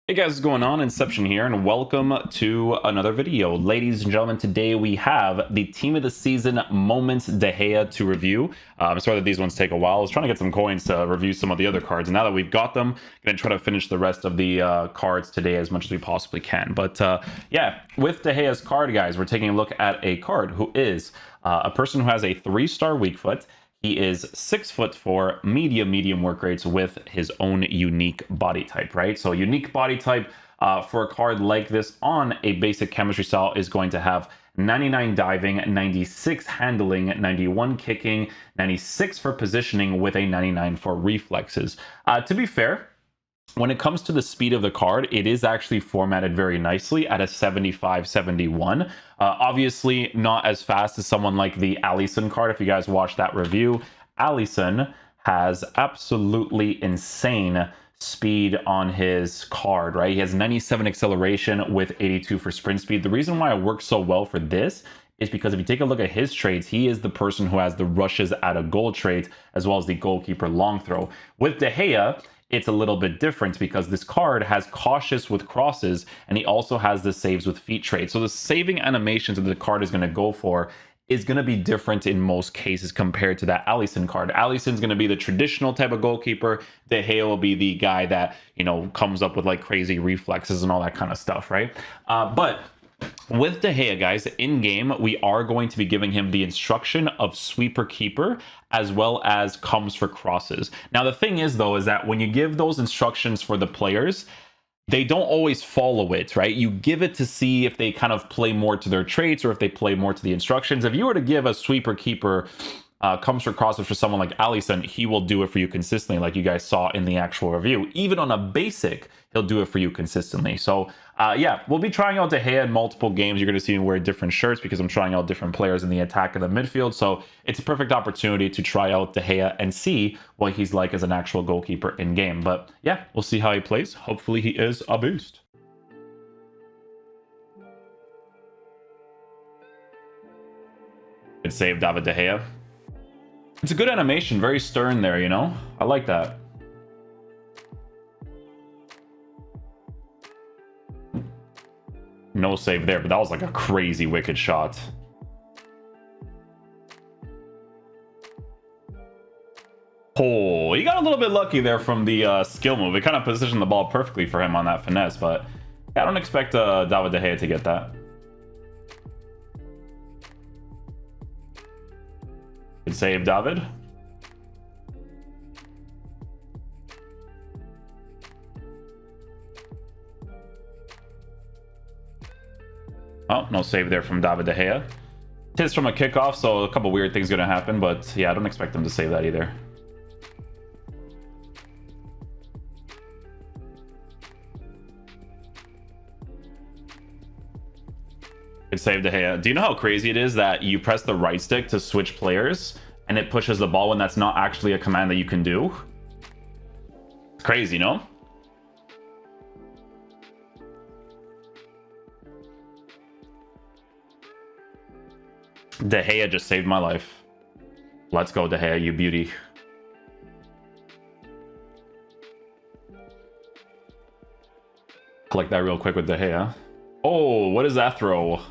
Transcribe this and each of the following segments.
Hey guys, what's going on? Inception here, and welcome to another video. Ladies and gentlemen, today we have the Team of the Season Moments De Gea to review. I'm sorry that these ones take a while. I was trying to get some coins to review some of the other cards, and now that we've got them, I'm going to try to finish the rest of the cards today as much as we possibly can. But yeah, with De Gea's card, guys, we're taking a look at a card who is a person who has a 3-star weak foot. He is 6'4", medium work rates with his own unique body type, right? So unique body type for a card like this on a basic chemistry style is going to have 99 diving, 96 handling, 91 kicking, 96 for positioning with a 99 for reflexes. To be fair, when it comes to the speed of the card, it is actually formatted very nicely at a 75-71. Obviously, not as fast as someone like the Alisson card. If you guys watched that review, Alisson has absolutely insane speed on his card, right? He has 97 acceleration with 82 for sprint speed. The reason why it works so well for this is because if you take a look at his traits, he is the person who has the rushes out of goal trait as well as the goalkeeper long throw. With De Gea, it's a little bit different because this card has cautious with crosses, and he also has the saves with feet trait. So the saving animations that the card is going to go for is going to be different in most cases compared to that Alisson card. Alisson's going to be the traditional type of goalkeeper. De Gea will be the guy that, you know, comes up with like crazy reflexes and all that kind of stuff, right? But with De Gea, guys, in game, we are going to be giving him the instruction of sweeper keeper as well as comes for crosses. Now, the thing is, though, is that when you give those instructions for the players, they don't always follow it, right? You give it to see if they kind of play more to their traits or if they play more to the instructions. If you were to give a sweeper keeper comes for crosses for someone like Alisson, he will do it for you consistently, like you guys saw in the actual review. Even on a basic, he'll do it for you consistently. So yeah, we'll be trying out De Gea in multiple games. You're going to see me wear different shirts because I'm trying out different players in the attack and the midfield. So it's a perfect opportunity to try out De Gea and see what he's like as an actual goalkeeper in game. But yeah, we'll see how he plays. Hopefully he is a beast. Good save, David De Gea. It's a good animation, very stern there, you know? I like that. No save there, but that was like a crazy wicked shot. Oh, he got a little bit lucky there from the skill move. It kind of positioned the ball perfectly for him on that finesse, but I don't expect David De Gea to get that. Good save, David. Oh, no save there from David De Gea. Tis from a kickoff, so a couple weird things going to happen, but yeah, I don't expect them to save that either. Good save, De Gea. Do you know how crazy it is that you press the right stick to switch players and it pushes the ball when that's not actually a command that you can do? It's crazy, no? De Gea just saved my life. Let's go, De Gea, you beauty. Collect that real quick with De Gea. Oh, what is that throw?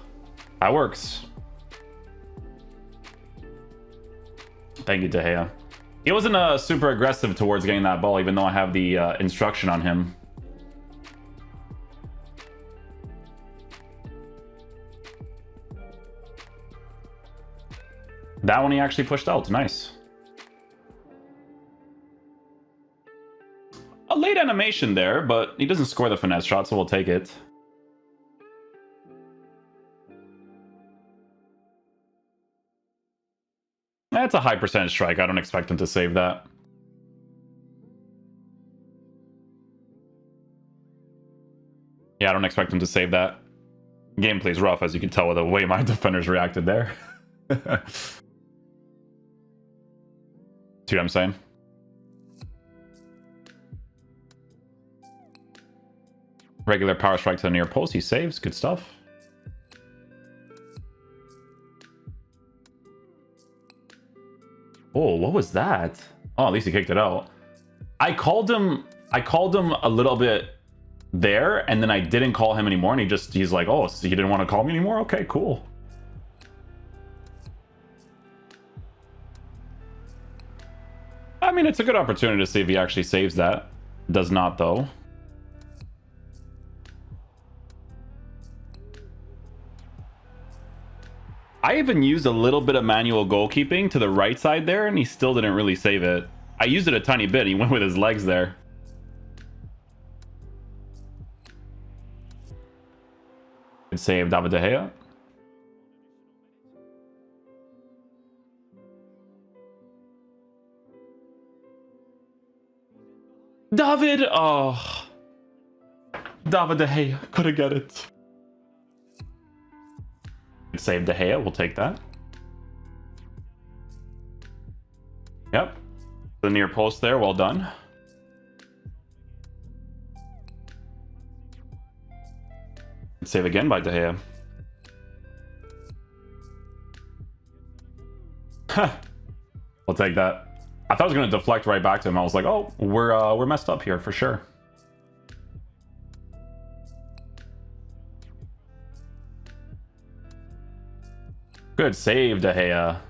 That works. Thank you, De Gea. He wasn't super aggressive towards getting that ball, even though I have the instruction on him. That one he actually pushed out. Nice. A late animation there, but he doesn't score the finesse shot, so we'll take it. That's a high percentage strike. I don't expect him to save that. Yeah, I don't expect him to save that. Gameplay's rough, as you can tell with the way my defenders reacted there. See what I'm saying? Regular power strike to the near post. He saves. Good stuff. Oh, what was that? Oh, at least he kicked it out. I called him a little bit there, and then I didn't call him anymore, and he's like, oh, so you didn't want to call me anymore? Okay, cool. I mean, it's a good opportunity to see if he actually saves that. Does not, though. I even used a little bit of manual goalkeeping to the right side there, and he still didn't really save it. I used it a tiny bit. He went with his legs there. Good save, David De Gea. David! Oh. David De Gea. Couldn't get it. Good save, De Gea. We'll take that. Yep. The near post there. Well done. Good save again by De Gea. We'll take that. I thought I was going to deflect right back to him. I was like, oh, we're messed up here for sure. Good save, De Gea.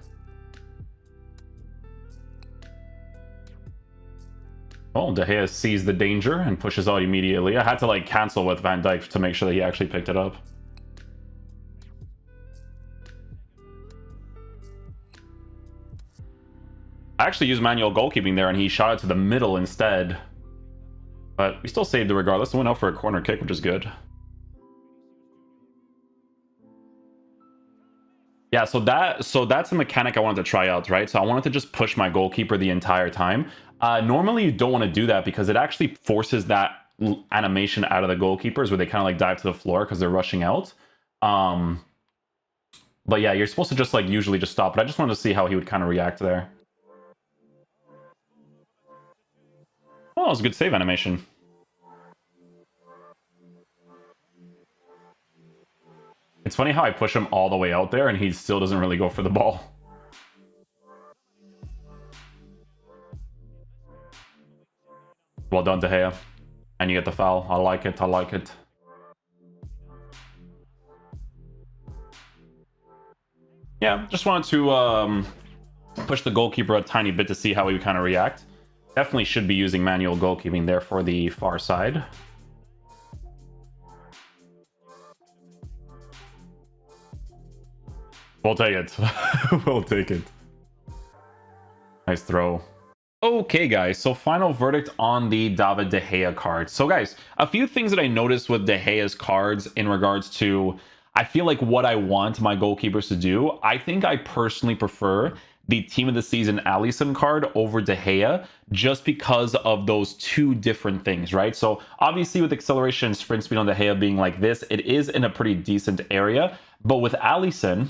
Oh, De Gea sees the danger and pushes out immediately. I had to like cancel with Van Dijk to make sure that he actually picked it up. I actually used manual goalkeeping there, and he shot it to the middle instead. But we still saved it regardless. It went out for a corner kick, which is good. Yeah, so that's a mechanic I wanted to try out, right? So I wanted to just push my goalkeeper the entire time. Normally, you don't want to do that because it actually forces that animation out of the goalkeepers where they kind of like dive to the floor because they're rushing out. But yeah, you're supposed to just like usually just stop. But I just wanted to see how he would kind of react there. Oh, it was a good save animation. It's funny how I push him all the way out there and he still doesn't really go for the ball. Well done, De Gea. And you get the foul. I like it. I like it. Yeah, just wanted to push the goalkeeper a tiny bit to see how he would kind of react. Definitely should be using manual goalkeeping there for the far side. We'll take it. We'll take it. Nice throw. Okay, guys, so final verdict on the David De Gea card. So, guys, a few things that I noticed with De Gea's cards in regards to, I feel like what I want my goalkeepers to do. I think I personally prefer the Team of the Season Alisson card over De Gea just because of those two different things, right? So, obviously, with acceleration and sprint speed on De Gea being like this, it is in a pretty decent area. But with Alisson,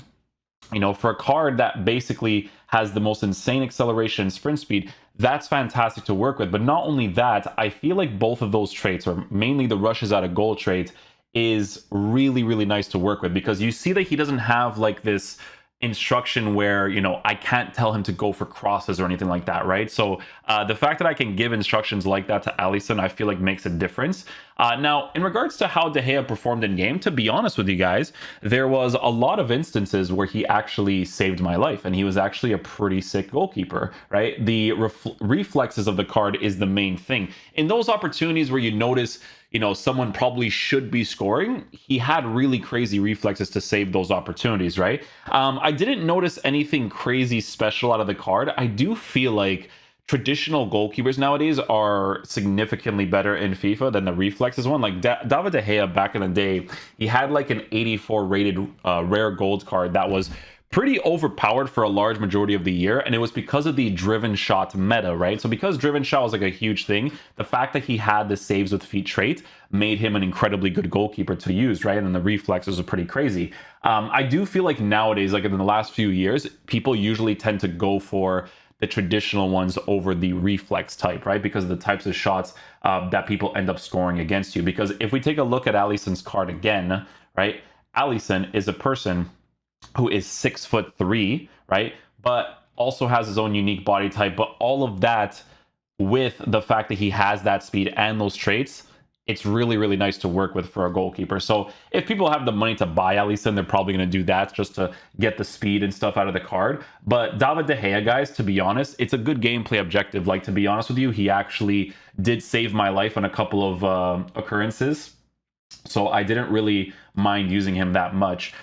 you know, for a card that basically has the most insane acceleration and sprint speed, that's fantastic to work with. But not only that, I feel like both of those traits, or mainly the rushes out of goal trait, is really, really nice to work with because you see that he doesn't have like this instruction where, you know, I can't tell him to go for crosses or anything like that, right? So the fact that I can give instructions like that to Alisson, I feel like makes a difference. Now, in regards to how De Gea performed in game, to be honest with you guys, there was a lot of instances where he actually saved my life, and he was actually a pretty sick goalkeeper, right? The reflexes of the card is the main thing. In those opportunities where you notice, you know, someone probably should be scoring, he had really crazy reflexes to save those opportunities, right? I didn't notice anything crazy special out of the card. I do feel like traditional goalkeepers nowadays are significantly better in FIFA than the reflexes one. Like David De Gea back in the day, he had like an 84 rated rare gold card that was pretty overpowered for a large majority of the year, and it was because of the driven shot meta, right? So because driven shot was like a huge thing, the fact that he had the saves with feet trait made him an incredibly good goalkeeper to use, right? And then the reflexes are pretty crazy. I do feel like nowadays, like in the last few years, people usually tend to go for the traditional ones over the reflex type, right? Because of the types of shots that people end up scoring against you. Because if we take a look at Alisson's card again, right? Alisson is a person who is 6'3", right? But also has his own unique body type. But all of that with the fact that he has that speed and those traits it's really, really nice to work with for a goalkeeper. So if people have the money to buy Alisson, they're probably going to do that just to get the speed and stuff out of the card. But David De Gea, guys, to be honest, it's a good gameplay objective. Like, to be honest with you, he actually did save my life on a couple of occurrences. So I didn't really mind using him that much.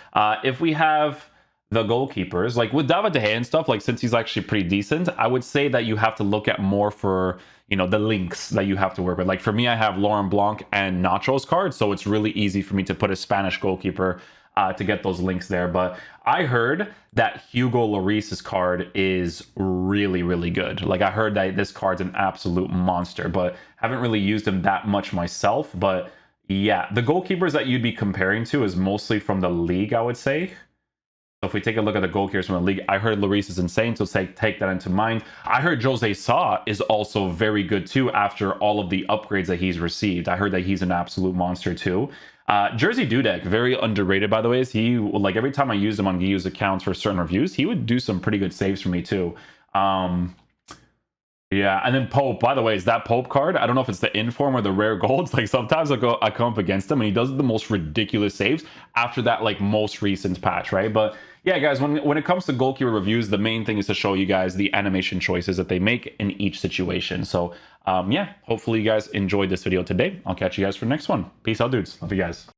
If we have the goalkeepers, like with David De Gea and stuff, like since he's actually pretty decent, I would say that you have to look at more for, you know, the links that you have to work with. Like for me, I have Laurent Blanc and Nacho's cards, so it's really easy for me to put a Spanish goalkeeper to get those links there. But I heard that Hugo Lloris's card is really, really good. Like I heard that this card's an absolute monster, but haven't really used him that much myself. But yeah, the goalkeepers that you'd be comparing to is mostly from the league, I would say. So if we take a look at the goalkeepers from the league, I heard Lloris is insane, so take that into mind. I heard Jose Sa is also very good too after all of the upgrades that he's received. I heard that he's an absolute monster too. Jersey Dudek, very underrated by the way. Is he, like every time I used him on Guiu's accounts for certain reviews, he would do some pretty good saves for me too. Yeah, and then Pope, by the way, is that Pope card? I don't know if it's the inform or the rare golds. Like sometimes I come up against him and he does the most ridiculous saves after that like most recent patch, right? But yeah, guys, when it comes to goalkeeper reviews, the main thing is to show you guys the animation choices that they make in each situation. So yeah, hopefully you guys enjoyed this video today. I'll catch you guys for the next one. Peace out, dudes. Love you guys.